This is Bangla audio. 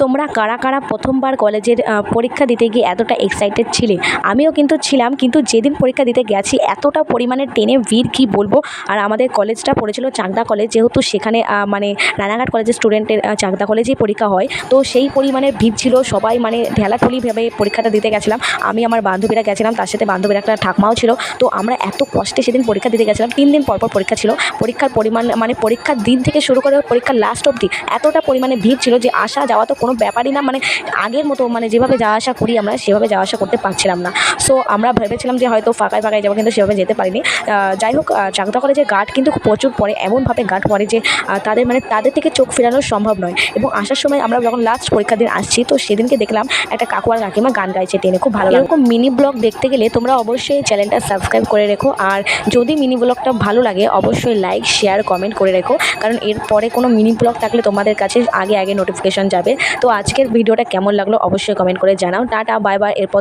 তোমরা কারা কারা প্রথমবার কলেজের পরীক্ষা দিতে গিয়ে এতটা এক্সাইটেড ছিলে? আমিও কিন্তু ছিলাম, কিন্তু যেদিন পরীক্ষা দিতে গেছি এতটা পরিমাণে ট্রেনে ভিড় কি বলবো। আর আমাদের কলেজটা পড়েছিল চাকদা কলেজ, যেহেতু সেখানে মানে রানাঘাট কলেজের স্টুডেন্টের চাকদা কলেজেই পরীক্ষা হয়, তো সেই পরিমাণে ভিড় ছিল। সবাই মানে ঢেলাঠুলিভাবে পরীক্ষাটা দিতে গেছিলাম। আমি আমার বান্ধবীরা গেছিলাম, তার সাথে বান্ধবীর একটা ঠাকমাও ছিল। তো আমরা এত কষ্টে সেদিন পরীক্ষা দিতে গেছিলাম। 3 দিন পর পর পরীক্ষা ছিল। পরীক্ষার পরিমাণ মানে পরীক্ষার দিন থেকে শুরু করে পরীক্ষার লাস্ট অবধি এতটা পরিমাণে ভিড় ছিল যে আসা যাওয়া তো কোনো ব্যাপারই না। মানে আগের মতো মানে যেভাবে যাওয়া আসা করি আমরা সেভাবে যাওয়া আসা করতে পারছিলাম না। সো আমরা ভেবেছিলাম যে হয়তো ফাঁকায় ফাঁকায় যাবো, কিন্তু সেভাবে যেতে পারিনি। যাই হোক, চাকদা কলেজের গার্ড কিন্তু প্রচুর পড়ে, এমনভাবে গার্ড পড়ে যে তাদের থেকে চোখ ফেরানো সম্ভব নয়। এবং আসার সময় আমরা যখন লাস্ট পরীক্ষার দিন আসছি, তো সেদিনকে দেখলাম একটা কাকু আর কাকিমা গান গাইছে ট্রেনে, খুব ভালো। এরকম মিনি ব্লগ দেখতে গেলে তোমরা অবশ্যই চ্যানেলটা সাবস্ক্রাইব করে রেখো। আর যদি মিনি ব্লগটা ভালো লাগে অবশ্যই লাইক শেয়ার কমেন্ট করে রেখো, কারণ এরপরে কোনো মিনি ব্লগ থাকলে তোমাদের কাছে আগে আগে নোটিফিকেশন যাবে। তো আজকের ভিডিওটা কেমন লাগলো অবশ্যই কমেন্ট করে জানাও। Tata, bye bye. এরপর